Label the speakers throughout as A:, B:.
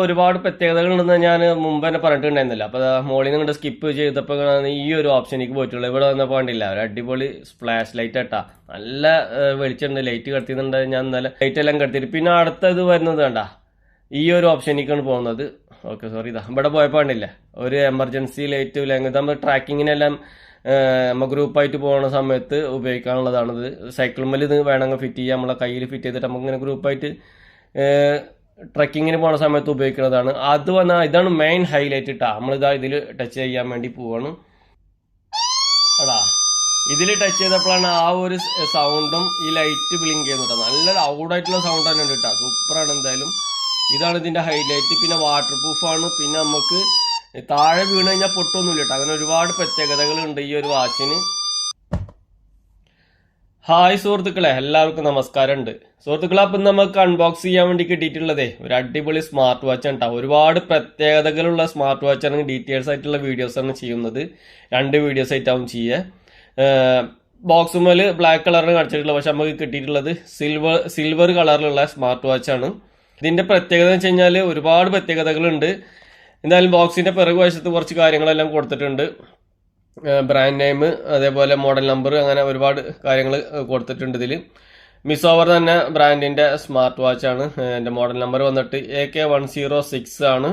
A: ഒരുപാട് പ്രത്യേകതകളുണ്ടെന്ന് ഞാൻ മുമ്പ് തന്നെ പറഞ്ഞിട്ടുണ്ടായിരുന്നില്ല. അപ്പോൾ മോളിൽ നിന്ന് സ്കിപ്പ് ചെയ്തപ്പോൾ ഈ ഒരു ഓപ്ഷനിലേക്ക് പോയിട്ടുള്ളൂ. ഇവിടെ വന്നപ്പോൾ കണ്ടില്ല, ഒരു അടിപൊളി ഫ്ലാഷ് ലൈറ്റ് ഇട്ടാ നല്ല വെളിച്ചുണ്ട്. ലൈറ്റ് കടത്തിയുന്നുണ്ട്. ഞാൻ ഇന്നലെ ലൈറ്റ് എല്ലാം കടത്തിയിട്ട് പിന്നെ അടുത്തത് വരുന്നത് വേണ്ട ഈ ഒരു ഓപ്ഷനിലേക്കാണ് പോകുന്നത്. ഓക്കെ, സോറി, ഇതാ ഇവിടെ പോയപ്പോൾ കണ്ടില്ല ഒരു എമർജൻസി ലൈറ്റ് അല്ലെങ്കിൽ നമ്മൾ ട്രാക്കിങ്ങിനെല്ലാം നമ്മൾ ഗ്രൂപ്പായിട്ട് പോകുന്ന സമയത്ത് ഉപയോഗിക്കാനുള്ളതാണിത്. സൈക്കിൾമേൽ ഇത് വേണമെങ്കിൽ ഫിറ്റ് ചെയ്യാം. നമ്മളെ കയ്യിൽ ഫിറ്റ് ചെയ്തിട്ട് നമുക്കിങ്ങനെ ഗ്രൂപ്പായിട്ട് ട്രക്കിങ്ങിന് പോണ സമയത്ത് ഉപയോഗിക്കുന്നതാണ്. അത് വന്നാൽ ഇതാണ് മെയിൻ ഹൈലൈറ്റ് ഇട്ടാ. നമ്മളിതാ ഇതിൽ ടച്ച് ചെയ്യാൻ വേണ്ടി പോവാണ്. അതാ ഇതിൽ ടച്ച് ചെയ്തപ്പോഴാണ് ആ ഒരു സൗണ്ടും ഈ ലൈറ്റ് ബ്ലിങ്ക് ചെയ്യുന്നത്. നല്ല ലൗഡായിട്ടുള്ള സൗണ്ട് തന്നെ ഉണ്ട് കേട്ടോ. സൂപ്പറാണ് എന്തായാലും. ഇതാണ് ഇതിൻ്റെ ഹൈലൈറ്റ്. പിന്നെ വാട്ടർ പ്രൂഫാണ്. പിന്നെ നമുക്ക് താഴെ വീണ് കഴിഞ്ഞാൽ പൊട്ടൊന്നുമില്ല കേട്ടോ. അങ്ങനെ ഒരുപാട് പ്രത്യേകതകളുണ്ട് ഈ ഒരു വാച്ചിന്. ഹായ് സുഹൃത്തുക്കളെ, എല്ലാവർക്കും നമസ്കാരമുണ്ട്. സുഹൃത്തുക്കളെ, അപ്പം നമുക്ക് അൺബോക്സ് ചെയ്യാൻ വേണ്ടി കിട്ടിയിട്ടുള്ളതേ ഒരു അടിപൊളി സ്മാർട്ട് വാച്ച് ആണ് കേട്ടോ. ഒരുപാട് പ്രത്യേകതകളുള്ള സ്മാർട്ട് വാച്ചാണ്. ഡീറ്റെയിൽസ് ആയിട്ടുള്ള വീഡിയോസാണ് ചെയ്യുന്നത്. 2 വീഡിയോസ് ആയിട്ടാവും ചെയ്യുക. ബോക്സുമേൽ ബ്ലാക്ക് കളറിന് കാണിച്ചിട്ടുള്ളത്, പക്ഷെ നമുക്ക് കിട്ടിയിട്ടുള്ളത് സിൽവർ കളറിലുള്ള സ്മാർട്ട് വാച്ചാണ്. ഇതിൻ്റെ പ്രത്യേകത എന്ന് വെച്ച് കഴിഞ്ഞാൽ ഒരുപാട് പ്രത്യേകതകളുണ്ട്. എന്തായാലും ബോക്സിൻ്റെ പിറകു വശത്ത് കുറച്ച് കാര്യങ്ങളെല്ലാം കൊടുത്തിട്ടുണ്ട്. ബ്രാൻഡ് നെയിം, അതേപോലെ മോഡൽ നമ്പർ, അങ്ങനെ ഒരുപാട് കാര്യങ്ങൾ കൊടുത്തിട്ടുണ്ട് ഇതിൽ. മിസ് ഓവർ തന്നെ ബ്രാൻഡിൻ്റെ സ്മാർട്ട് വാച്ചാണ്. എൻ്റെ മോഡൽ നമ്പർ വന്നിട്ട് AK106 ആണ്.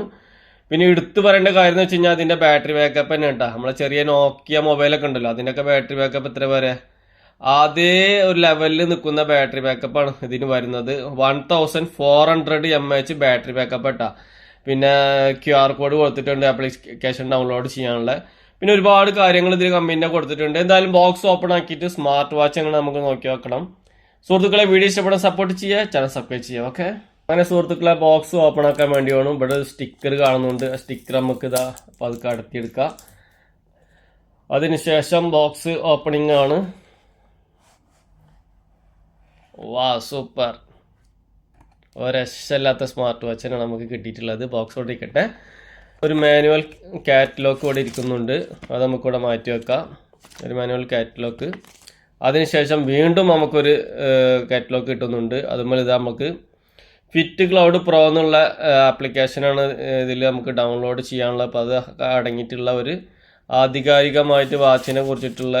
A: പിന്നെ എടുത്തു പറയേണ്ട കാര്യം എന്ന് വെച്ച് കഴിഞ്ഞാൽ അതിൻ്റെ ബാറ്ററി ബാക്കപ്പ് തന്നെ കേട്ടോ. നമ്മളെ ചെറിയ നോക്കിയ മൊബൈലൊക്കെ ഉണ്ടല്ലോ, അതിൻ്റെയൊക്കെ ബാറ്ററി ബാക്കപ്പ് എത്ര വരെ അതേ ഒരു ലെവലിൽ നിൽക്കുന്ന ബാറ്ററി ബാക്കപ്പാണ് ഇതിന് വരുന്നത്. 1400 mAh ബാറ്ററി ബാക്കപ്പ് കേട്ടോ. പിന്നെ QR കോഡ് കൊടുത്തിട്ടുണ്ട് ആപ്ലിക്കേഷൻ ഡൗൺലോഡ് ചെയ്യാനുള്ള. പിന്നെ ഒരുപാട് കാര്യങ്ങൾ ഇതിൽ കമ്പനിനെ കൊടുത്തിട്ടുണ്ട്. എന്തായാലും ബോക്സ് ഓപ്പൺ ആക്കിയിട്ട് സ്മാർട്ട് വാച്ച് അങ്ങനെ നമുക്ക് നോക്കി വെക്കണം. സുഹൃത്തുക്കളെ, വീഡിയോ ഇഷ്ടപ്പെടാൻ സപ്പോർട്ട് ചെയ്യുക, ചാനൽ സബ്സ്ക്രൈബ് ചെയ്യുക. ഓക്കെ, അങ്ങനെ സുഹൃത്തുക്കളെ ബോക്സ് ഓപ്പൺ ആക്കാൻ വേണ്ടി വേണം. ഇവിടെ സ്റ്റിക്കർ കാണുന്നുണ്ട്. സ്റ്റിക്കർ നമുക്ക് ഇതാ അപ്പോൾ അത് കടത്തിയെടുക്കാം. അതിനുശേഷം ബോക്സ് ഓപ്പണിംഗ് ആണ്. വാ, സൂപ്പർ, ഒരക്ഷല്ലാത്ത സ്മാർട്ട് വാച്ചാണ് നമുക്ക് കിട്ടിയിട്ടുള്ളത്. ബോക്സ് ഓടിക്കട്ടെ. ഒരു മാനുവൽ കാറ്റലോഗ് ഇവിടെ ഇരിക്കുന്നുണ്ട്. അത് നമുക്കിവിടെ മാറ്റി വെക്കാം. ഒരു മാനുവൽ കാറ്റലോഗ്. അതിനുശേഷം വീണ്ടും നമുക്കൊരു കാറ്റലോഗ് കിട്ടുന്നുണ്ട്. അതുപോലെ ഇത് നമുക്ക് ഫിറ്റ് ക്ലൗഡ് പ്രോ എന്നുള്ള ആപ്ലിക്കേഷനാണ് ഇതിൽ നമുക്ക് ഡൗൺലോഡ് ചെയ്യാനുള്ള. അപ്പോൾ അത് അടങ്ങിയിട്ടുള്ള ഒരു ആധികാരികമായിട്ട് വാച്ചിനെ കുറിച്ചിട്ടുള്ള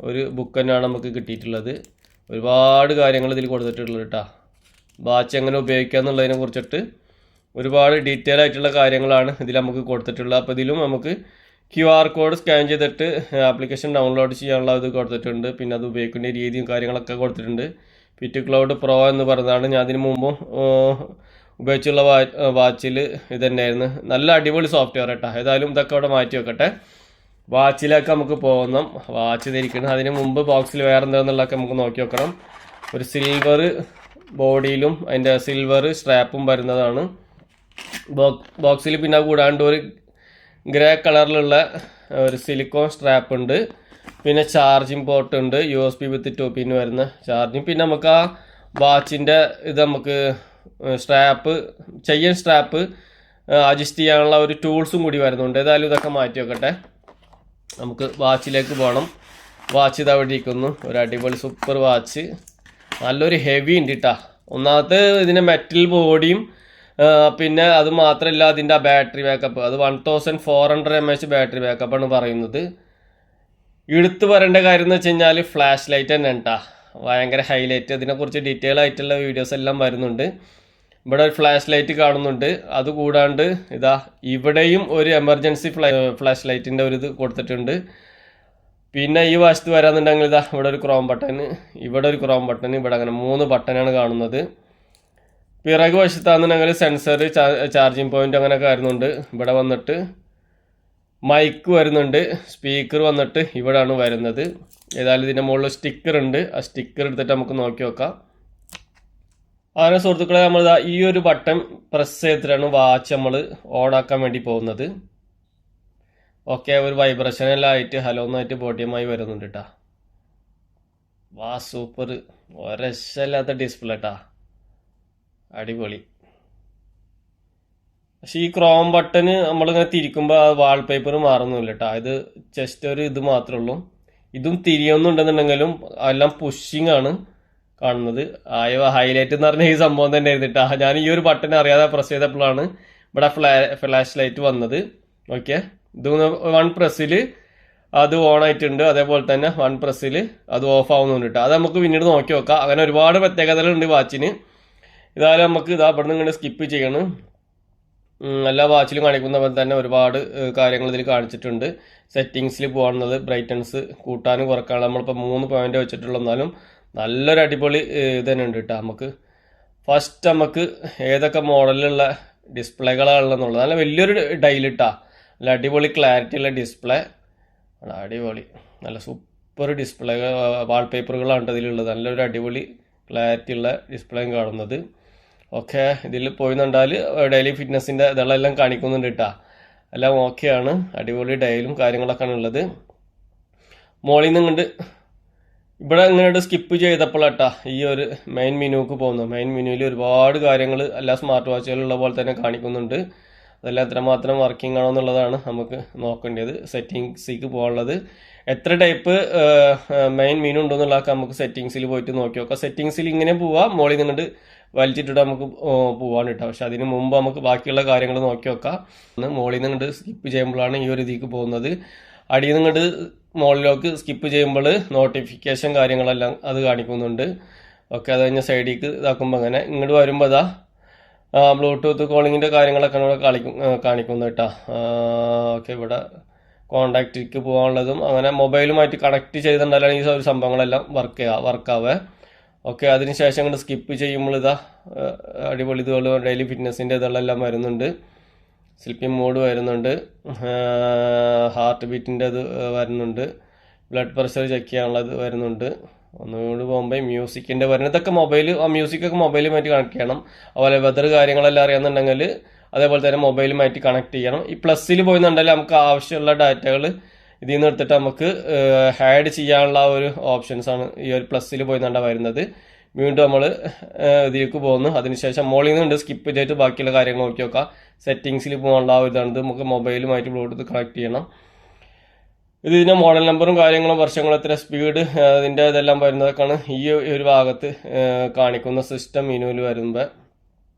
A: ഒരു ബുക്ക് തന്നെയാണ് നമുക്ക് കിട്ടിയിട്ടുള്ളത്. ഒരുപാട് കാര്യങ്ങൾ ഇതിൽ കൊടുത്തിട്ടുള്ളത് കേട്ടോ. വാച്ച് എങ്ങനെ ഉപയോഗിക്കുക എന്നുള്ളതിനെ കുറിച്ചിട്ട് ഒരുപാട് ഡീറ്റെയിൽ ആയിട്ടുള്ള കാര്യങ്ങളാണ് ഇതിൽ നമുക്ക് കൊടുത്തിട്ടുള്ളത്. അപ്പോൾ ഇതിലും നമുക്ക് QR കോഡ് സ്കാൻ ചെയ്തിട്ട് ആപ്ലിക്കേഷൻ ഡൗൺലോഡ് ചെയ്യാനുള്ള ഇത് കൊടുത്തിട്ടുണ്ട്. പിന്നെ അത് ഉപയോഗിക്കേണ്ട രീതിയും കാര്യങ്ങളൊക്കെ കൊടുത്തിട്ടുണ്ട്. ഫിറ്റ് ക്ലൗഡ് പ്രോ എന്ന് പറഞ്ഞതാണ്. ഞാൻ അതിന് മുമ്പും ഉപയോഗിച്ചുള്ള വാച്ചിൽ ഇത് തന്നെയായിരുന്നു. നല്ല അടിപൊളി സോഫ്റ്റ്വെയർ കേട്ടോ. ഏതായാലും ഇതൊക്കെ അവിടെ മാറ്റി വെക്കട്ടെ. വാച്ചിലേക്ക് നമുക്ക് പോകണം. വാച്ച് ധരിക്കണം. അതിന് മുമ്പ് ബോക്സിൽ വേറെ എന്താണെന്നുള്ളതൊക്കെ നമുക്ക് നോക്കി വെക്കണം. ഒരു സിൽവർ ബോഡിയിലും അതിൻ്റെ സിൽവർ സ്ട്രാപ്പും വരുന്നതാണ് ബോക്സിൽ. പിന്നെ കൂടാണ്ട് ഒരു ഗ്രേ കളറിലുള്ള ഒരു സിലിക്കോൺ സ്ട്രാപ്പ് ഉണ്ട്. പിന്നെ ചാർജിങ് പോർട്ട് ഉണ്ട്. USB വിത്ത് 2 പിൻ വരുന്ന ചാർജിങ്. പിന്നെ നമുക്ക് ആ വാച്ചിൻ്റെ ഇത് നമുക്ക് സ്ട്രാപ്പ് അഡ്ജസ്റ്റ് ചെയ്യാനുള്ള ഒരു ടൂൾസും കൂടി വരുന്നുണ്ട്. ഏതായാലും ഇതൊക്കെ മാറ്റി വെക്കട്ടെ. നമുക്ക് വാച്ചിലേക്ക് പോകണം. വാച്ച് ഇത് അവിടെ ഇരിക്കുന്നു. ഒരു അടിപൊളി സൂപ്പർ വാച്ച്. നല്ലൊരു ഹെവി ഉണ്ട് കേട്ടോ. ഒന്നാമത്തെ ഇതിൻ്റെ മെറ്റൽ ബോഡിയും പിന്നെ അത് മാത്രമല്ല അതിൻ്റെ ആ ബാറ്ററി ബാക്കപ്പ്, അത് 1400 mAh ബാറ്ററി ബാക്കപ്പാണ് പറയുന്നത്. എടുത്തു പറയേണ്ട കാര്യം എന്ന് വെച്ച് കഴിഞ്ഞാൽ ഫ്ലാഷ് ലൈറ്റ് തന്നെ കേട്ടോ. ഭയങ്കര ഹൈലൈറ്റ്. അതിനെക്കുറിച്ച് ഡീറ്റെയിൽ ആയിട്ടുള്ള വീഡിയോസ് എല്ലാം വരുന്നുണ്ട്. ഇവിടെ ഒരു ഫ്ലാഷ് ലൈറ്റ് കാണുന്നുണ്ട്. അതുകൂടാണ്ട് ഇതാ ഇവിടെയും ഒരു എമർജൻസി ഫ്ലാഷ് ലൈറ്റിൻ്റെ ഒരു ഇത് കൊടുത്തിട്ടുണ്ട്. പിന്നെ ഈ വശത്ത് വരാന്നുണ്ടെങ്കിൽ ഇതാ ഇവിടെ ഒരു ക്രോം ബട്ടൺ, ഇവിടെ ഒരു ക്രോം ബട്ടൺ, ഇവിടെ അങ്ങനെ 3 ബട്ടനാണ് കാണുന്നത്. പിറകു വശത്താണെന്നുണ്ടെങ്കിൽ സെൻസർ, ചാർജിങ് പോയിന്റ് അങ്ങനെയൊക്കെ വരുന്നുണ്ട്. ഇവിടെ വന്നിട്ട് മൈക്ക് വരുന്നുണ്ട്. സ്പീക്കർ വന്നിട്ട് ഇവിടെയാണ് വരുന്നത്. ഏതായാലും ഇതിൻ്റെ മുകളിൽ സ്റ്റിക്കർ ഉണ്ട്. ആ സ്റ്റിക്കർ എടുത്തിട്ട് നമുക്ക് നോക്കി നോക്കാം. അങ്ങനെ സുഹൃത്തുക്കളെ, നമ്മൾ ഈ ഒരു ബട്ടൺ പ്രസ് ചെയ്തിട്ടാണ് വാച്ച് നമ്മൾ ഓൺ ആക്കാൻ വേണ്ടി പോകുന്നത്. ഓക്കെ, ഒരു വൈബ്രേഷൻ എല്ലാം ആയിട്ട് ഹലോ എന്നായിട്ട് ബോഡിയമായി വരുന്നുണ്ട് കേട്ടോ. വാ, സൂപ്പർ, ഒരക്ഷല്ലാത്ത ഡിസ്പ്ലേ കേട്ടാ. അടിപൊളി. പക്ഷെ ഈ ക്രോം ബട്ടന് നമ്മളിങ്ങനെ തിരിക്കുമ്പോൾ ആ വാൾപേപ്പർ മാറുന്നില്ല കേട്ടോ. ഇത് ജസ്റ്റ് ഒരു ഇത് മാത്രമേ ഉള്ളൂ. ഇതും തിരിയൊന്നുണ്ടെന്നുണ്ടെങ്കിലും എല്ലാം പുഷിങ് ആണ് കാണുന്നത്. ഹൈലൈറ്റ് എന്ന് പറഞ്ഞ ഈ സംഭവം തന്നെ ആയിരുന്നിട്ടാ. ഞാൻ ഈ ഒരു ബട്ടൺ അറിയാതെ പ്രസ് ചെയ്തപ്പോഴാണ് ഇവിടെ ഫ്ലാഷ് ലൈറ്റ് വന്നത്. ഓക്കെ, ഇത് 1 പ്രസ്സിൽ അത് ഓൺ ആയിട്ടുണ്ട്, അതേപോലെ തന്നെ 1 പ്രസ്സിൽ അത് ഓഫ് ആവുന്നുണ്ട് കേട്ടോ. അത് നമുക്ക് പിന്നീട് നോക്കി നോക്കാം. അങ്ങനെ ഒരുപാട് പ്രത്യേകതകളുണ്ട് വാച്ചിന്. ഇതായാലും നമുക്ക് ഇതാ ഇവിടെ നിന്ന് ഇങ്ങനെ സ്കിപ്പ് ചെയ്യണം. എല്ലാ വാച്ചിലും കാണിക്കുന്ന പോലെ തന്നെ ഒരുപാട് കാര്യങ്ങൾ ഇതിൽ കാണിച്ചിട്ടുണ്ട്. സെറ്റിങ്സിൽ പോകുന്നത് ബ്രൈറ്റ്നസ് കൂട്ടാനും കുറക്കാനും നമ്മളിപ്പോൾ 3 പോയിന്റ് വെച്ചിട്ടുള്ള, എന്നാലും നല്ലൊരു അടിപൊളി ഇത് തന്നെ ഉണ്ട് കേട്ടോ. നമുക്ക് ഫസ്റ്റ് നമുക്ക് ഏതൊക്കെ മോഡലിലുള്ള ഡിസ്പ്ലേകളാണുള്ളതെന്നുള്ളത് നല്ല വലിയൊരു ഡൈലിട്ടാ, നല്ല അടിപൊളി ക്ലാരിറ്റി ഉള്ള ഡിസ്പ്ലേ, അടിപൊളി നല്ല സൂപ്പർ ഡിസ്പ്ലേ വാൾപേപ്പറുകളാണ് ഇതിലുള്ളത്. നല്ലൊരു അടിപൊളി ക്ലാരിറ്റി ഉള്ള ഡിസ്പ്ലേയും കാണുന്നത്. ഓക്കെ, ഇതിൽ പോയി കണ്ടാൽ ഡെയിലി ഫിറ്റ്നസിൻ്റെ ഇതെല്ലാം കാണിക്കുന്നുണ്ട് കേട്ടോ. എല്ലാം ഓക്കെയാണ്, അടിപൊളി ഡയലും കാര്യങ്ങളൊക്കെയാണ് ഉള്ളത്. മോളിൽ നിന്ന് കണ്ട് ഇവിടെ ഇങ്ങോട്ട് സ്കിപ്പ് ചെയ്തപ്പോഴാട്ടാ ഈ ഒരു മെയിൻ മെനുക്ക് പോകുന്നു. മെയിൻ മെനുവിൽ ഒരുപാട് കാര്യങ്ങൾ എല്ലാ സ്മാർട്ട് വാച്ചുകളിലുള്ള പോലെ തന്നെ കാണിക്കുന്നുണ്ട്. അതെല്ലാം എത്രമാത്രം വർക്കിംഗ് ആണോ എന്നുള്ളതാണ് നമുക്ക് നോക്കേണ്ടത്. സെറ്റിങ്സിലേക്ക് പോകാനുള്ളത് എത്ര ടൈപ്പ് മെയിൻ മെനു ഉണ്ടോയെന്നുള്ളതൊക്കെ നമുക്ക് സെറ്റിങ്സിൽ പോയിട്ട് നോക്കി നോക്കാം. സെറ്റിങ്സിൽ ഇങ്ങനെ പോവാം, മോളിൽ നിന്നിട്ട് വലിച്ചിട്ടിട്ട് നമുക്ക് പോകാൻ കിട്ടാം. പക്ഷെ അതിന് മുമ്പ് നമുക്ക് ബാക്കിയുള്ള കാര്യങ്ങൾ നോക്കി നോക്കാം. മോളിൽ നിന്നിട്ട് സ്കിപ്പ് ചെയ്യുമ്പോഴാണ് ഈ ഒരു ഇതിലേക്ക് പോകുന്നത്. അടിയിൽ നിന്നിട്ട് മോളിലേക്ക് സ്കിപ്പ് ചെയ്യുമ്പോൾ നോട്ടിഫിക്കേഷൻ കാര്യങ്ങളെല്ലാം അത് കാണിക്കുന്നുണ്ട്. ഓക്കെ, അത് കഴിഞ്ഞ സൈഡിലേക്ക് ഇതാക്കുമ്പോൾ അങ്ങനെ ഇങ്ങോട്ട് വരുമ്പോൾ അതാ ബ്ലൂടൂത്ത് കോളിങ്ങിൻ്റെ കാര്യങ്ങളൊക്കെ ഇവിടെ കാണിക്കുന്നു കേട്ടോ. ഓക്കെ, ഇവിടെ കോണ്ടാക്റ്റിലേക്ക് പോകാനുള്ളതും അങ്ങനെ മൊബൈലുമായിട്ട് കണക്ട് ചെയ്തിട്ടുണ്ടാലാണ് ഈ ഒരു സംഭവങ്ങളെല്ലാം വർക്കാവേ. ഓക്കെ, അതിനുശേഷം ഇങ്ങോട്ട് സ്കിപ്പ് ചെയ്യുമ്പോൾ ഇതാ അടിപൊളി ഇതുപോലെ ഡെയിലി ഫിറ്റ്നസിൻ്റെ ഇതെല്ലാം വരുന്നുണ്ട്. സ്ലിപ്പിംഗ് മോഡ് വരുന്നുണ്ട്, ഹാർട്ട് ബീറ്റിൻ്റെ ഇത് വരുന്നുണ്ട്, ബ്ലഡ് പ്രഷർ ചെക്ക് ചെയ്യാനുള്ളത് വരുന്നുണ്ട്. ഒന്നുകൂടി പോകുമ്പോൾ മ്യൂസിക്കിൻ്റെ വരുന്നത്, ഇതൊക്കെ മ്യൂസിക്കൊക്കെ മൊബൈലുമായിട്ട് കണക്ട് ചെയ്യണം. അതുപോലെ വെതർ കാര്യങ്ങളെല്ലാം അറിയാമെന്നുണ്ടെങ്കിൽ അതേപോലെ തന്നെ മൊബൈലുമായിട്ട് കണക്ട് ചെയ്യണം. ഈ പ്ലസ്സിൽ പോയിന്നുണ്ടെങ്കിൽ നമുക്ക് ആവശ്യമുള്ള ഡാറ്റകൾ ഇതിൽ നിന്ന് എടുത്തിട്ട് നമുക്ക് ആഡ് ചെയ്യാനുള്ള ഒരു ഓപ്ഷൻസാണ് ഈ ഒരു പ്ലസ്സിൽ പോയിന്നാണ്ട വരുന്നത്. വീണ്ടും നമ്മൾ ഇതിലേക്ക് പോകുന്നു. അതിനുശേഷം മോളിൽ നിന്നുണ്ട് സ്കിപ്പ് ചെയ്തിട്ട് ബാക്കിയുള്ള കാര്യങ്ങൾ നോക്കി നോക്കാം. സെറ്റിങ്സിൽ പോകാനുള്ള ആ ഇതാണ്, നമുക്ക് മൊബൈലുമായിട്ട് ബ്ലൂടൂത്ത് കണക്ട് ചെയ്യണം. ഇതിൻ്റെ മോഡൽ നമ്പറും കാര്യങ്ങളും വർഷങ്ങളും എത്ര സ്പീഡ് അതിൻ്റെ ഇതെല്ലാം വരുന്നതൊക്കെയാണ് ഈ ഒരു ഭാഗത്ത് കാണിക്കുന്ന സിസ്റ്റം മെനുവിൽ വരുമ്പോൾ.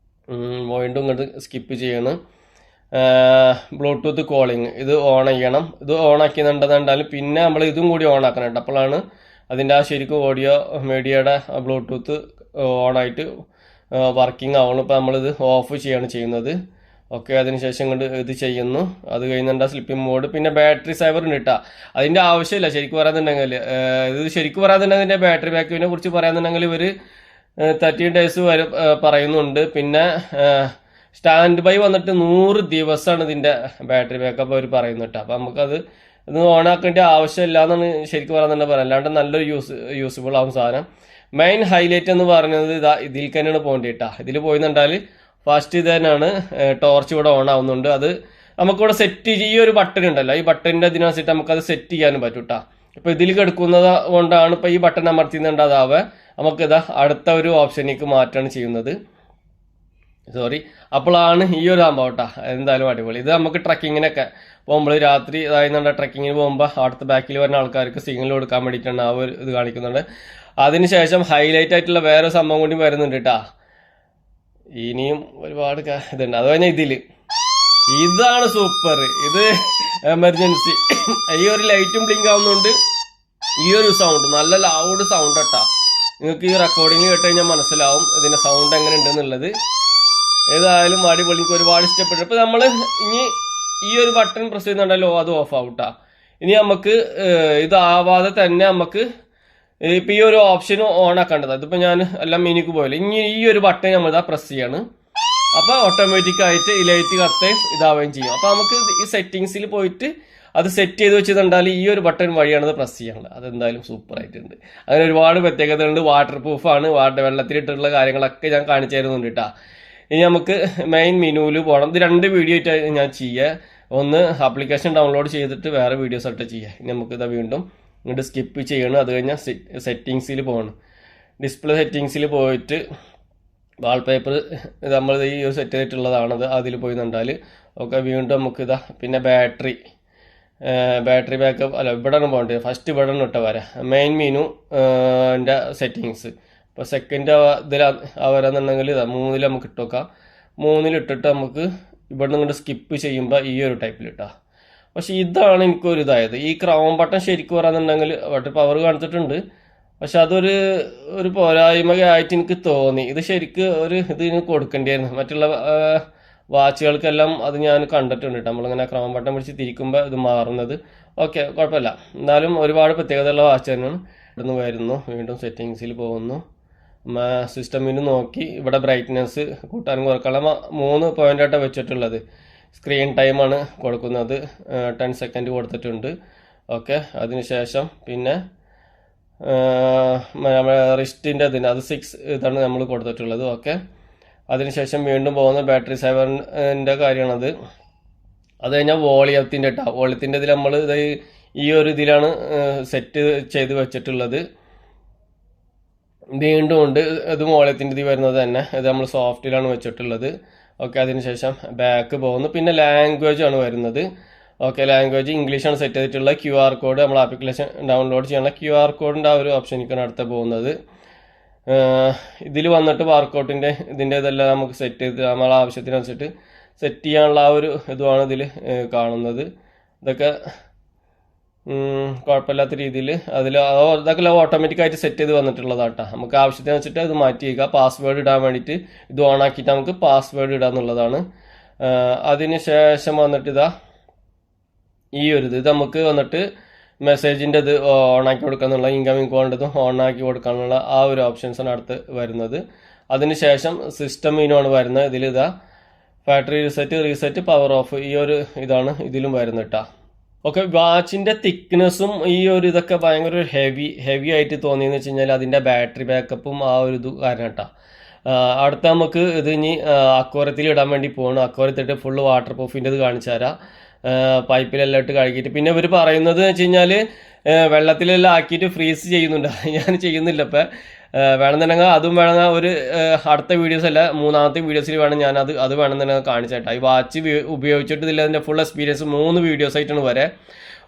A: വീണ്ടും ഇങ്ങോട്ട് സ്കിപ്പ് ചെയ്യണം. ബ്ലൂടൂത്ത് കോളിങ് ഇത് ഓൺ ചെയ്യണം. ഇത് ഓൺ ആക്കിയെന്നുണ്ടെന്നുണ്ടാലും പിന്നെ നമ്മൾ ഇതും കൂടി ഓൺ ആക്കണം കേട്ടോ. അപ്പോഴാണ് അതിൻ്റെ ആ ശരിക്കും ഓഡിയോ മീഡിയയുടെ ബ്ലൂടൂത്ത് ഓണായിട്ട് വർക്കിംഗ് ആവണം. ഇപ്പോൾ നമ്മളിത് ഓഫ് ചെയ്യാണ് ചെയ്യുന്നത്. ഓക്കെ, അതിനുശേഷം ഇങ്ങോട്ട് ഇത് ചെയ്യുന്നു. അത് കഴിയുന്നുണ്ട് സ്ലിപ്പിംഗ് മോഡ്. പിന്നെ ബാറ്ററി സേവർ ഉണ്ട് കേട്ടോ. അതിൻ്റെ ആവശ്യമില്ല ശരിക്കും പറയാന്നുണ്ടെങ്കിൽ. ഇത് ശരിക്കും പറയാന്നുണ്ടെങ്കിൽ ഇതിൻ്റെ ബാറ്ററി ബാക്കപ്പിനെ കുറിച്ച് പറയാന്നുണ്ടെങ്കിൽ ഇവർ 13 days വരെ പറയുന്നുണ്ട്. പിന്നെ സ്റ്റാൻഡ് ബൈ വന്നിട്ട് 100 ദിവസമാണ് ഇതിൻ്റെ ബാറ്ററി ബാക്കപ്പ് അവർ പറയുന്നത് കേട്ടോ. അപ്പം നമുക്കത് ഇത് ഓണാക്കേണ്ട ആവശ്യമില്ല എന്നാണ് ശരിക്കും പറയുന്നുണ്ട് പറയാം. അല്ലാണ്ട് നല്ലൊരു യൂസ്ഫുൾ ആവും സാധനം. മെയിൻ ഹൈലൈറ്റ് എന്ന് പറയുന്നത് ഇതിൽ തന്നെയാണ് പോകേണ്ടത് കേട്ടോ. ഇതിൽ പോയിന്നുണ്ടാൽ ഫസ്റ്റ് ഇത് തന്നെയാണ് ടോർച്ച് ഇവിടെ ഓൺ ആവുന്നുണ്ട്. അത് നമുക്കിവിടെ സെറ്റ് ഈ ഒരു ബട്ടൺ ഉണ്ടല്ലോ, ഈ ബട്ടണിൻ്റെ ഇതിനനുസരിച്ച് നമുക്കത് സെറ്റ് ചെയ്യാനും പറ്റും കേട്ടോ. ഇപ്പോൾ ഇതിൽ കിടക്കുന്നത് കൊണ്ടാണ് ഇപ്പോൾ ഈ ബട്ടൺ അമർത്തിന്നുണ്ട് അതാവെ നമുക്കിതാ അടുത്ത ഒരു ഓപ്ഷനിലേക്ക് മാറ്റാണ് ചെയ്യുന്നത്. അപ്പോഴാണ് ഈ ഒരു സംഭവം കേട്ടോ. എന്തായാലും അടിപൊളി. ഇത് നമുക്ക് ട്രക്കിങ്ങിനൊക്കെ പോകുമ്പോൾ രാത്രി അതായത് ട്രക്കിങ്ങിന് പോകുമ്പോൾ അടുത്ത ബാക്കിൽ വരുന്ന ആൾക്കാർക്ക് സിഗ്നൽ കൊടുക്കാൻ വേണ്ടിയിട്ടാണ് ആ ഒരു ഇത് കാണിക്കുന്നുണ്ട്. അതിനുശേഷം ഹൈലൈറ്റ് ആയിട്ടുള്ള വേറെ സംഭവം കൂടി വരുന്നുണ്ട് കേട്ടോ. ഇനിയും ഒരുപാട് ഇതുണ്ട്. അത് കഴിഞ്ഞാൽ ഇതാണ് സൂപ്പർ. ഇത് എമർജൻസി ഈ ഒരു ലൈറ്റും ബ്ലിങ്ക് ആവുന്നുണ്ട്. ഈ ഒരു സൗണ്ട് നല്ല ലൗഡ് സൗണ്ട് കേട്ടോ. നിങ്ങൾക്ക് ഈ റെക്കോർഡിങ് കേട്ട് കഴിഞ്ഞാൽ മനസ്സിലാവും ഇതിൻ്റെ സൗണ്ട് എങ്ങനെ ഉണ്ടെന്നുള്ളത്. ഏതായാലും അടിപൊളി, എനിക്ക് ഒരുപാട് ഇഷ്ടപ്പെട്ടു. ഇപ്പം നമ്മൾ ഇനി ഈ ഒരു ബട്ടൺ പ്രസ് ചെയ്യുന്നുണ്ടല്ലോ അത് ഓഫ് ആവൂട്ടാ. ഇനി നമുക്ക് ഇതാവാതെ തന്നെ നമുക്ക് ഇപ്പം ഈ ഒരു ഓപ്ഷൻ ഓൺ ആക്കേണ്ടത്. അതിപ്പോൾ ഞാൻ എല്ലാം മെനുക്ക് പോയല്ലോ. ഇനി ഈ ഒരു ബട്ടൺ നമ്മൾ ഇതാ പ്രസ് ചെയ്യാണ്. അപ്പോൾ ഓട്ടോമാറ്റിക്കായിട്ട് ഈ ലൈറ്റ് കത്തുകയും ഇതാവുകയും ചെയ്യും. അപ്പോൾ നമുക്ക് ഈ സെറ്റിങ്സിൽ പോയിട്ട് അത് സെറ്റ് ചെയ്ത് വെച്ചിട്ടുണ്ടാൽ ഈ ഒരു ബട്ടൺ വഴിയാണ് ഇത് പ്രസ് ചെയ്യാനുള്ളത്. അതെന്തായാലും സൂപ്പർ ആയിട്ടുണ്ട്. അങ്ങനെ ഒരുപാട് പ്രത്യേകതകളുണ്ട്. വാട്ടർ പ്രൂഫാണ്. വെള്ളത്തിലിട്ടുള്ള കാര്യങ്ങളൊക്കെ ഞാൻ കാണിച്ചു തരുന്നുണ്ട് കേട്ടോ. ഇനി നമുക്ക് മെയിൻ മെനുവിൽ പോകണം. ഇത് 2 വീഡിയോ ആയിട്ട് ഞാൻ ചെയ്യുക. ഒന്ന് ആപ്ലിക്കേഷൻ ഡൗൺലോഡ് ചെയ്തിട്ട് വേറെ വീഡിയോസ് ആയിട്ട് ചെയ്യുക. ഇനി നമുക്കിതാ വീണ്ടും ഇങ്ങോട്ട് സ്കിപ്പ് ചെയ്യണം. അത് കഴിഞ്ഞാൽ സെറ്റിങ്സിൽ പോകണം. ഡിസ്പ്ലേ സെറ്റിങ്സിൽ പോയിട്ട് വാൾപേപ്പർ നമ്മൾ ഈ സെറ്റ് ചെയ്തിട്ടുള്ളതാണത്. അതിൽ പോയി കണ്ടാൽ ഒക്കെ വീണ്ടും നമുക്കിതാ പിന്നെ ബാറ്ററി ബാക്കപ്പ് അല്ല ഇവിടെയാണ് പോകേണ്ടത്. ഫസ്റ്റ് ഇവിടെയാണ് ഇട്ട വരാം മെയിൻ മെനു എൻ്റെ സെറ്റിങ്സ്. ഇപ്പോൾ സെക്കൻഡ് ഇതിൽ വരാന്നുണ്ടെങ്കിൽ 3 നമുക്ക് ഇട്ട് വെക്കാം. 3 ഇട്ടിട്ട് നമുക്ക് ഇവിടുന്ന് ഇങ്ങോട്ട് സ്കിപ്പ് ചെയ്യുമ്പോൾ ഈ ഒരു ടൈപ്പിൽ ഇട്ടാ. പക്ഷെ ഇതാണ് എനിക്കൊരു ഇതായത്, ഈ ക്രൗൺ ബട്ടൺ ശരിക്കും പറയാന്നുണ്ടെങ്കിൽ ബട്ടൺ പവർ കാണിച്ചിട്ടുണ്ട്, പക്ഷെ ഒരു പോരായ്മയായിട്ട് എനിക്ക് തോന്നി. ഇത് ശരിക്ക് ഇതിന് കൊടുക്കേണ്ടിയായിരുന്നു. മറ്റുള്ള വാച്ചുകൾക്കെല്ലാം അത് ഞാൻ കണ്ടിട്ടുണ്ട് കേട്ടോ, നമ്മളിങ്ങനെ ക്രൗൺ ബട്ടൺ പിടിച്ച് തിരിക്കുമ്പോൾ ഇത് മാറുന്നത്. ഓക്കെ, കുഴപ്പമില്ല. എന്നാലും ഒരുപാട് പ്രത്യേകതയുള്ള വാച്ച് തന്നെയാണ്. ഇവിടുന്ന് വരുന്നു, വീണ്ടും സെറ്റിങ്സിൽ പോകുന്നു, സിസ്റ്റമിന് നോക്കി ഇവിടെ ബ്രൈറ്റ്നെസ് കൂട്ടാനും കുറക്കാനുള്ള 3 പോയിൻ്റായിട്ടാണ് വെച്ചിട്ടുള്ളത്. സ്ക്രീൻ ടൈമാണ് കൊടുക്കുന്നത്, 10 സെക്കൻഡ് കൊടുത്തിട്ടുണ്ട്. ഓക്കെ, അതിനുശേഷം പിന്നെ റിസ്റ്റിൻ്റെ അത് 6 ഇതാണ് നമ്മൾ കൊടുത്തിട്ടുള്ളത്. ഓക്കെ, അതിനുശേഷം വീണ്ടും പോകുന്ന ബാറ്ററി സേവറിൻ്റെ കാര്യമാണത്. അത് കഴിഞ്ഞാൽ വോളിയത്തിൻ്റെ ഇതിൽ നമ്മൾ ഈ ഒരു ഇതിലാണ് സെറ്റ് ചെയ്ത് വെച്ചിട്ടുള്ളത്. വീണ്ടും ഉണ്ട്, ഇതും വോളിയത്തിൻ്റെ ഇതിൽ വരുന്നത് തന്നെ. ഇത് നമ്മൾ സോഫ്റ്റിലാണ് വെച്ചിട്ടുള്ളത്. ഓക്കെ, അതിനുശേഷം ബാക്ക് പോകുന്നു. പിന്നെ ലാംഗ്വേജ് ആണ് വരുന്നത്. ഓക്കെ, ലാംഗ്വേജ് ഇംഗ്ലീഷാണ് സെറ്റ് ചെയ്തിട്ടുള്ള. QR കോഡ് നമ്മൾ ആപ്ലിക്കേഷൻ ഡൗൺലോഡ് ചെയ്യാനുള്ള QR കോഡിൻ്റെ ആ ഒരു ഓപ്ഷനിലേക്കാണ് അടുത്ത് പോകുന്നത്. ഇതിൽ വന്നിട്ട് വാർക്കൗട്ടിൻ്റെ ഇതെല്ലാം നമുക്ക് സെറ്റ് ചെയ്ത് നമ്മളെ ആവശ്യത്തിനനുസരിച്ചിട്ട് സെറ്റ് ചെയ്യാനുള്ള ആ ഒരു ഇതുമാണ് ഇതിൽ കാണുന്നത്. ഇതൊക്കെ കുഴപ്പമില്ലാത്ത രീതിയിൽ ഇതൊക്കെ ഓട്ടോമാറ്റിക്കായിട്ട് സെറ്റ് ചെയ്ത് വന്നിട്ടുള്ളതാട്ടോ. നമുക്ക് ആവശ്യത്തിനനുസരിച്ചിട്ട് അത് മാറ്റി വയ്ക്കുക. പാസ്വേഡ് ഇടാൻ വേണ്ടിയിട്ട് ഇത് ഓണാക്കിയിട്ട് നമുക്ക് പാസ്വേഡ് ഇടുക എന്നുള്ളതാണ്. അതിന് ശേഷം വന്നിട്ട് ഇത് നമുക്ക് വന്നിട്ട് മെസ്സേജിൻ്റെ ഇത് ഓണാക്കി കൊടുക്കാന്നുള്ള, ഇൻകമിങ് കോളിൻ്റെതും ഓണാക്കി കൊടുക്കാനുള്ള ആ ഒരു ഓപ്ഷൻസാണ് അടുത്ത് വരുന്നത്. അതിന് ശേഷം സിസ്റ്റം മെനുവാണ് വരുന്നത്. ഇതിൽ ബാറ്ററി റീസെറ്റ് പവർ ഓഫ്, ഈ ഒരു ഇതാണ് ഇതിലും വരുന്നത് കേട്ടോ. ഓക്കെ, വാച്ചിൻ്റെ തിക്നെസ്സും ഈ ഒരു ഇതൊക്കെ ഭയങ്കര ഹെവി ആയിട്ട് തോന്നിയെന്ന് വെച്ച് കഴിഞ്ഞാൽ അതിൻ്റെ ബാറ്ററി ബാക്കപ്പും ആ ഒരു ഇത് കാരണം കേട്ടോ. അടുത്ത നമുക്ക് ഇത് ഇനി അക്വാറിയത്തിൽ ഇടാൻ വേണ്ടി പോകണം. അക്വാറിയത്തിട്ട് ഫുള്ള് വാട്ടർ പ്രൂഫിൻ്റെ ഇത് കാണിച്ചു തരാം. പൈപ്പിലെല്ലാം ഇട്ട് കഴുകിയിട്ട് പിന്നെ ഇവർ പറയുന്നത് വെച്ച് കഴിഞ്ഞാൽ വെള്ളത്തിലെല്ലാം ആക്കിയിട്ട് ഫ്രീസ് ചെയ്യുന്നുണ്ട്. ഞാൻ ചെയ്യുന്നില്ല ഇപ്പം. വേണമെന്നുണ്ടെങ്കിൽ അതും വേണമെങ്കിൽ ഒരു അടുത്ത വീഡിയോസ് അല്ല, 3ാമത്തെ വീഡിയോസിൽ വേണം ഞാൻ അത് വേണമെന്നുണ്ടെങ്കിൽ കാണിച്ചേട്ടാ. ഈ വാച്ച് ഉപയോഗിച്ചിട്ട് ഇതിൽ അതിൻ്റെ ഫുൾ എക്സ്പീരിയൻസ് 3 വീഡിയോസ് ആയിട്ടാണ് വരെ.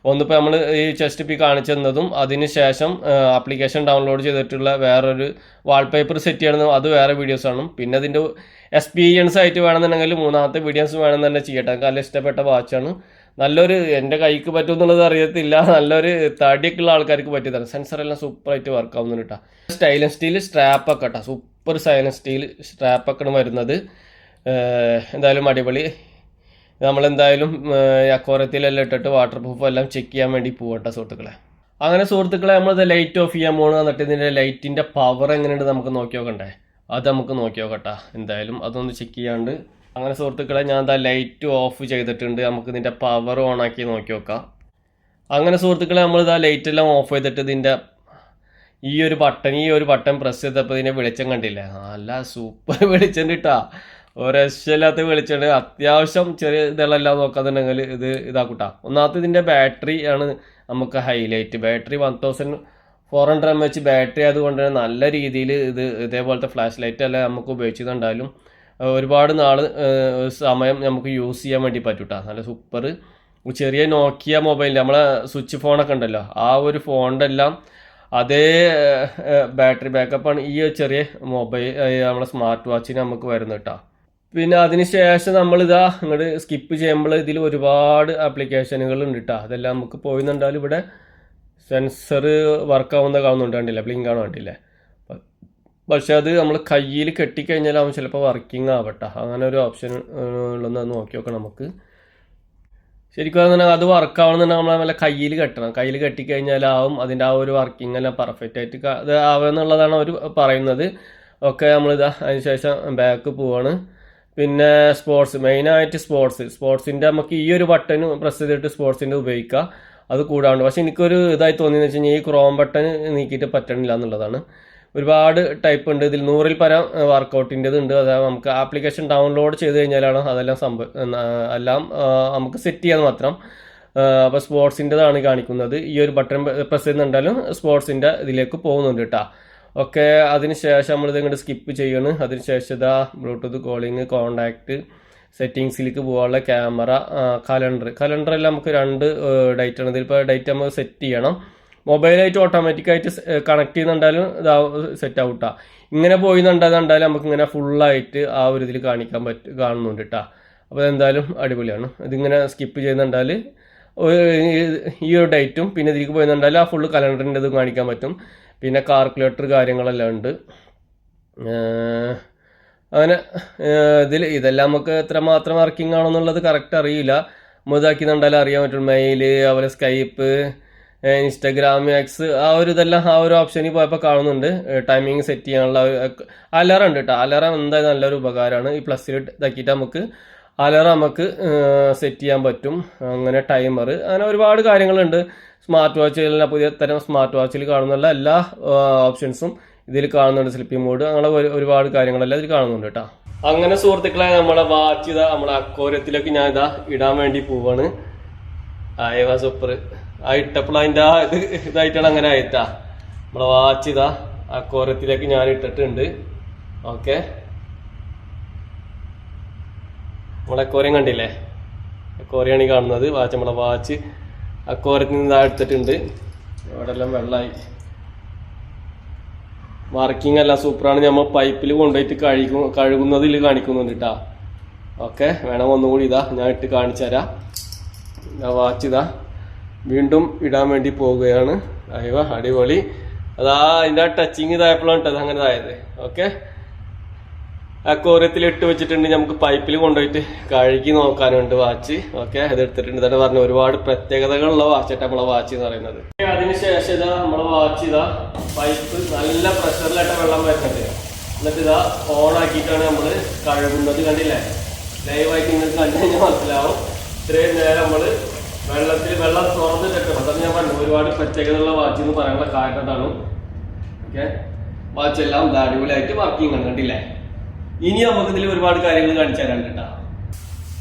A: ഒന്നിപ്പോൾ നമ്മൾ ഈ ചെസ്റ്റ് പി കാണിച്ചു തന്നതും, അതിന് ശേഷം ആപ്ലിക്കേഷൻ ഡൗൺലോഡ് ചെയ്തിട്ടുള്ള വേറൊരു വാൾപേപ്പർ സെറ്റ് ചെയ്യണമെന്നും അത് വേറെ വീഡിയോസാണ്. പിന്നെ അതിൻ്റെ എക്സ്പീരിയൻസ് ആയിട്ട് വേണമെന്നുണ്ടെങ്കിൽ 3ാമത്തെ വീഡിയോസ് വേണമെന്ന് ചെയ്യട്ടെ. എനിക്ക് നല്ല ഇഷ്ടപ്പെട്ട വാച്ചാണ്. എൻ്റെ കൈക്ക് പറ്റുമെന്നുള്ളത് അറിയത്തില്ല, നല്ലൊരു തടിയൊക്കെയുള്ള ആൾക്കാർക്ക് പറ്റിയതാണ്. സെൻസറെല്ലാം സൂപ്പറായിട്ട് വർക്ക് ആവുന്നുണ്ട് കേട്ടോ. സ്റ്റൈലൻ സ്റ്റീൽ സ്ട്രാപ്പൊക്കെ കേട്ടോ, സൂപ്പർ സ്റ്റൈലൻ സ്റ്റീൽ സ്ട്രാപ്പൊക്കെയാണ് വരുന്നത്. എന്തായാലും അടിപൊളി. നമ്മളെന്തായാലും അക്വാറിയത്തിലെല്ലാം ഇട്ടിട്ട് വാട്ടർ പ്രൂഫ് എല്ലാം ചെക്ക് ചെയ്യാൻ വേണ്ടി പോകട്ടെ സുഹൃത്തുക്കളെ. അങ്ങനെ സുഹൃത്തുക്കളെ, നമ്മളിത് ലൈറ്റ് ഓഫ് ചെയ്യാൻ പോകണം. എന്നിട്ട് ഇതിൻ്റെ ലൈറ്റിൻ്റെ പവർ എങ്ങനെയുണ്ട് നമുക്ക് നോക്കി നോക്കണ്ടേ, അത് നമുക്ക് നോക്കി നോക്കട്ടെ. എന്തായാലും അതൊന്ന് ചെക്ക് ചെയ്യാണ്ട്. അങ്ങനെ സുഹൃത്തുക്കളെ, ഞാൻ ലൈറ്റ് ഓഫ് ചെയ്തിട്ടുണ്ട്. നമുക്ക് ഇതിൻ്റെ പവർ ഓൺ ആക്കി നോക്കി നോക്കാം. അങ്ങനെ സുഹൃത്തുക്കളെ, നമ്മളിതാ ലൈറ്റ് എല്ലാം ഓഫ് ചെയ്തിട്ട് ഇതിൻ്റെ ഈ ഒരു ബട്ടൺ പ്രസ് ചെയ്തപ്പോൾ ഇതിൻ്റെ വെളിച്ചം കണ്ടില്ലേ, നല്ല സൂപ്പർ വെളിച്ചം കിട്ടാ. ഒരക്ഷയില്ലാത്ത വെളിച്ചമുണ്ട്. അത്യാവശ്യം ചെറിയ ഇതെല്ലാം നോക്കാന്നുണ്ടെങ്കിൽ ഇതാക്കൂട്ടാ. ഒന്നാമത്തെ ഇതിൻ്റെ ബാറ്ററി ആണ് നമുക്ക് ഹൈലൈറ്റ്. ബാറ്ററി 1400 mAh ബാറ്ററി അതുകൊണ്ട് തന്നെ നല്ല രീതിയിൽ ഇതേപോലത്തെ ഫ്ലാഷ് ലൈറ്റ് അല്ല നമുക്ക് ഉപയോഗിച്ചിട്ടുണ്ടായാലും ഒരുപാട് സമയം നമുക്ക് യൂസ് ചെയ്യാൻ വേണ്ടി പറ്റൂട്ടാ. നല്ല സൂപ്പർ. ചെറിയ നോക്കിയ മൊബൈലിൽ നമ്മളെ സ്വിച്ച് ഫോണൊക്കെ ഉണ്ടല്ലോ, ആ ഒരു ഫോണിൻ്റെ എല്ലാം അതേ ബാറ്ററി ബാക്കപ്പാണ് ഈ ചെറിയ മൊബൈൽ നമ്മളെ സ്മാർട്ട് വാച്ചിന് നമുക്ക് വരുന്നത് കേട്ടോ. പിന്നെ അതിന് ശേഷം നമ്മളിതാ ഇങ്ങോട്ട് സ്കിപ്പ് ചെയ്യുമ്പോൾ ഇതിൽ ഒരുപാട് ആപ്ലിക്കേഷനുകൾ ഉണ്ട് കേട്ടോ. അതെല്ലാം നമുക്ക് പോയിന്നുണ്ടാലും ഇവിടെ സെൻസർ വർക്കാവുന്ന കാണുന്നുണ്ട്, കണ്ടില്ല, ബ്ലിങ്ക് ആണ്, കണ്ടില്ലേ. പക്ഷെ അത് നമ്മൾ കയ്യിൽ കെട്ടിക്കഴിഞ്ഞാലാവും ചിലപ്പോൾ വർക്കിംഗ് ആവട്ടെ. അങ്ങനെ ഒരു ഓപ്ഷൻ ഉള്ളതെന്ന് നോക്കി നോക്കണം നമുക്ക്. ശരിക്കും പറഞ്ഞാൽ അത് വർക്കാവണമെന്നുണ്ടെങ്കിൽ നമ്മൾ നല്ല കയ്യിൽ കെട്ടണം. കയ്യിൽ കെട്ടിക്കഴിഞ്ഞാലാവും അതിൻ്റെ ആ ഒരു വർക്കിംഗ് എല്ലാം പെർഫെക്റ്റ് ആയിട്ട് അത് ആവുമെന്നുള്ളതാണ് അവർ പറയുന്നത്. ഒക്കെ നമ്മളിതാ അതിന് ശേഷം ബാക്ക് പോവാണ്. പിന്നെ മെയിനായിട്ട് സ്പോർട്സിൻ്റെ നമുക്ക് ഈ ഒരു ബട്ടൺ പ്രസ് ചെയ്തിട്ട് സ്പോർട്സിൻ്റെ ഉപയോഗിക്കുക. അത് കൂടാണ്ട്. പക്ഷെ എനിക്കൊരു ഇതായി തോന്നിയെന്ന് വെച്ച് കഴിഞ്ഞാൽ ഈ ക്രോം ബട്ടൺ നീക്കിയിട്ട് പറ്റണില്ല എന്നുള്ളതാണ്. ഒരുപാട് ടൈപ്പ് ഉണ്ട് ഇതിൽ, 100-ൽ പരം വർക്കൗട്ടിൻ്റെത് ഉണ്ട്. അതായത് നമുക്ക് ആപ്ലിക്കേഷൻ ഡൗൺലോഡ് ചെയ്ത് കഴിഞ്ഞാലാണ് അതെല്ലാം എല്ലാം നമുക്ക് സെറ്റ് ചെയ്യാൻ മാത്രം. അപ്പോൾ സ്പോർട്സിൻ്റെതാണ് കാണിക്കുന്നത്. ഈ ഒരു ബട്ടൺ പ്രസ് ചെയ്യുന്നുണ്ടാലും സ്പോർട്സിൻ്റെ ഇതിലേക്ക് പോകുന്നുണ്ട് കേട്ടോ. ഓക്കെ, അതിന് ശേഷം നമ്മളിത് ഇങ്ങോട്ട് സ്കിപ്പ് ചെയ്യണം. അതിന് ശേഷം ബ്ലൂടൂത്ത് കോളിങ്, കോണ്ടാക്ട്, സെറ്റിങ്സിലേക്ക് പോകാനുള്ള ക്യാമറ, കലണ്ടറെല്ലാം നമുക്ക് 2 ഡേറ്റ് ആണ്. ഇതിലിപ്പോൾ ഡേറ്റ് നമുക്ക് സെറ്റ് ചെയ്യണം. മൊബൈലായിട്ട് ഓട്ടോമാറ്റിക്കായിട്ട് കണക്ട് ചെയ്യുന്നുണ്ടാലും സെറ്റ് ഔട്ടാ. ഇങ്ങനെ പോയിന്നുണ്ടാലും നമുക്കിങ്ങനെ ഫുള്ളായിട്ട് ആ ഒരു ഇതിൽ കാണുന്നുണ്ട് കേട്ടോ. അപ്പോൾ എന്തായാലും അടിപൊളിയാണ്. ഇതിങ്ങനെ സ്കിപ്പ് ചെയ്യുന്നുണ്ടാൽ ഈ ഒരു ഡേറ്റും പിന്നെ ഇതിലേക്ക് പോയെന്നുണ്ടാൽ ആ ഫുള്ള് കലണ്ടറിൻ്റെ ഇതും കാണിക്കാൻ പറ്റും. പിന്നെ കാൽക്കുലേറ്റർ കാര്യങ്ങളെല്ലാം ഉണ്ട്. അങ്ങനെ ഇതെല്ലാം നമുക്ക് എത്രമാത്രം വർക്കിംഗ് ആണെന്നുള്ളത് കറക്റ്റ് അറിയില്ല. ഇതാക്കിന്നുണ്ടാലും അറിയാൻ പറ്റും. മെയില്, അതുപോലെ സ്കൈപ്പ്, ഇൻസ്റ്റാഗ്രാം, എക്സ്, ആ ഒരു ഇതെല്ലാം ആ ഒരു ഓപ്ഷനിൽ പോയപ്പോൾ കാണുന്നുണ്ട്. ടൈമിങ് സെറ്റ് ചെയ്യാനുള്ള അലാറം ഉണ്ട് കേട്ടോ. അലാറം എന്തായാലും നല്ലൊരു ഉപകാരമാണ്. ഈ പ്ലസ്സിൽ ഇതാക്കിയിട്ട് നമുക്ക് അലാറം നമുക്ക് സെറ്റ് ചെയ്യാൻ പറ്റും. അങ്ങനെ ടൈമർ, അങ്ങനെ ഒരുപാട് കാര്യങ്ങളുണ്ട്. സ്മാർട്ട് വാച്ചുകളിൽ പുതിയ തരം സ്മാർട്ട് വാച്ചിൽ കാണുന്നുള്ള എല്ലാ ഓപ്ഷൻസും ഇതിൽ കാണുന്നുണ്ട്. സ്ലിപ്പിംഗ് മോഡ്, അങ്ങനെ ഒരുപാട് കാര്യങ്ങളെല്ലാം ഇതിൽ കാണുന്നുണ്ട് കേട്ടോ. അങ്ങനെ സുഹൃത്തുക്കളെ നമ്മളെ വാച്ച് നമ്മളെ അക്വേറിയത്തിലേക്ക് ഞാൻ ഇടാൻ വേണ്ടി പോവാണ്. ആയവ സൂപ്പർ ഇട്ടപ്പോൾ അതിൻ്റെ ഇതായിട്ടാണ് അങ്ങനെ ആയിട്ടാ. നമ്മളെ വാച്ച് അക്വേറിയത്തിലേക്ക് ഞാൻ ഇട്ടിട്ടുണ്ട്. ഓക്കെ, നമ്മളെ അക്വേറിയം കണ്ടില്ലേ? അക്വേറിയാണ് ഈ കാണുന്നത്. നമ്മളെ വാച്ച് അക്വേറിയത്തിൽ നിന്ന് എടുത്തിട്ടുണ്ട്. ഇവിടെ എല്ലാം വെള്ളമായി. വർക്കിംഗ് അല്ല, സൂപ്പറാണ്. നമ്മൾ പൈപ്പിൽ കൊണ്ടുപോയിട്ട് കഴുകുന്നതിൽ കാണിക്കുന്നുണ്ട് കേട്ടോ. ഓക്കെ, വേണം ഒന്നുകൂടി ഞാൻ ഇട്ട് കാണിച്ചു തരാം. വാച്ച് വീണ്ടും ഇടാൻ വേണ്ടി പോവുകയാണ്. അയ്യോ അടിപൊളി. അതിൻ്റെ ടച്ചിങ് ഇതായപ്പോഴാണ് കേട്ടത് അങ്ങനെ ഇതായത്. ഓക്കെ, അക്വേറിയത്തിൽ ഇട്ട് വെച്ചിട്ടുണ്ട്. നമുക്ക് പൈപ്പിൽ കൊണ്ടുപോയിട്ട് കഴുകി നോക്കാനുണ്ട് വാച്ച്. ഓക്കെ, അത് എടുത്തിട്ടുണ്ട്. ഇതാണ് പറഞ്ഞ ഒരുപാട് പ്രത്യേകതകളുള്ള വാച്ചായിട്ട് നമ്മളെ വാച്ച് എന്ന് പറയുന്നത്. അതിനുശേഷം നമ്മളെ വാച്ച് പൈപ്പ് നല്ല പ്രഷറിലായിട്ട് വെള്ളം വരുന്നുണ്ട്. എന്നിട്ട് ഓൺ ആക്കിയിട്ടാണ് നമ്മൾ കഴുകുന്നത്. കണ്ടില്ലേ? ലൈവായിട്ട് നിങ്ങൾക്ക് കണ്ടു കഴിഞ്ഞാൽ മനസ്സിലാവും. ഇത്രയും നേരം നമ്മൾ വെള്ളം തുറന്നിട്ടിട്ട് അതാണ് ഞാൻ പറഞ്ഞു ഒരുപാട് പ്രത്യേകതയുള്ള വാച്ച് എന്ന് പറയാനുള്ള കാരണം അതാണ്. ഓക്കെ, വാച്ച് എല്ലാം അടിപൊളിയായിട്ട് വർക്കിംഗ് ആണ്. കണ്ടില്ലേ? ഇനി നമുക്ക് ഇതിൽ ഒരുപാട് കാര്യങ്ങൾ കാണിച്ചു തരാൻ കേട്ടാ.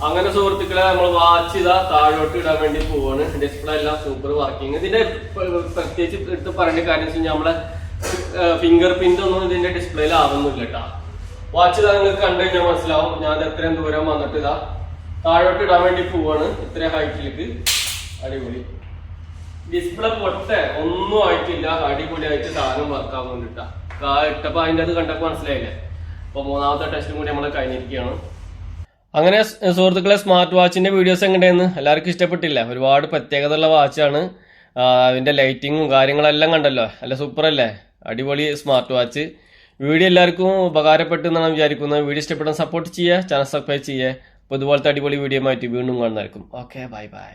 A: അങ്ങനെ സുഹൃത്തുക്കളെ നമ്മൾ വാച്ച് താഴോട്ട് ഇടാൻ വേണ്ടി പോവാണ്. ഡിസ്പ്ലേ എല്ലാം സൂപ്പർ വർക്കിംഗ്. ഇതിന്റെ പ്രത്യേകിച്ച് എടുത്ത് പറയേണ്ട കാര്യം വെച്ച് കഴിഞ്ഞാൽ നമ്മളെ ഫിംഗർ പ്രിന്റ് ഒന്നും ഇതിന്റെ ഡിസ്പ്ലേയിൽ ആവുന്നില്ല കേട്ടാ. വാച്ച് നിങ്ങൾക്ക് കണ്ടു കഴിഞ്ഞാൽ മനസ്സിലാവും. ഞാൻ എത്രയും ദൂരം വന്നിട്ട് താഴോട്ട് ഇടാൻ വേണ്ടി പോവാണ്. ഇത്രയും ഹൈറ്റിലേക്ക്. അടിപൊളി ഡിസ്പ്ലേ പൊട്ടെ ഒന്നും ആയിട്ടില്ല. അടിപൊളിയായിട്ട് സാധനം വർക്കാവുന്നുണ്ട് കേട്ടാ. ഇട്ടപ്പോ അതിൻ്റെ അത് കണ്ടപ്പോൾ മനസ്സിലായില്ലേ? അപ്പോൾ മൂന്നാമത്തെ ടെസ്റ്റും കൂടി നമ്മൾ കഴിഞ്ഞിരിക്കുകയാണ്. അങ്ങനെ സുഹൃത്തുക്കളെ സ്മാർട്ട് വാച്ചിന്റെ വീഡിയോസ് എങ്ങനെയായിരുന്നു? എല്ലാവർക്കും ഇഷ്ടപ്പെട്ടില്ല? ഒരുപാട് പ്രത്യേകതയുള്ള വാച്ചാണ്. അതിന്റെ ലൈറ്റിങ്ങും കാര്യങ്ങളെല്ലാം കണ്ടല്ലോ, അല്ല സൂപ്പർ അല്ലേ? അടിപൊളി സ്മാർട്ട് വാച്ച്. വീഡിയോ എല്ലാവർക്കും ഉപകാരപ്പെട്ടു എന്നാണ് വിചാരിക്കുന്നത്. വീഡിയോ ഇഷ്ടപ്പെട്ടാൽ സപ്പോർട്ട് ചെയ്യുക, ചാനൽ സബ്സ്ക്രൈബ് ചെയ്യുക. അപ്പോൾ ഇതുപോലത്തെ അടിപൊളി വീഡിയോ ആയിട്ട് വീണ്ടും കാണുന്നതായിരിക്കും. Okay, bye bye.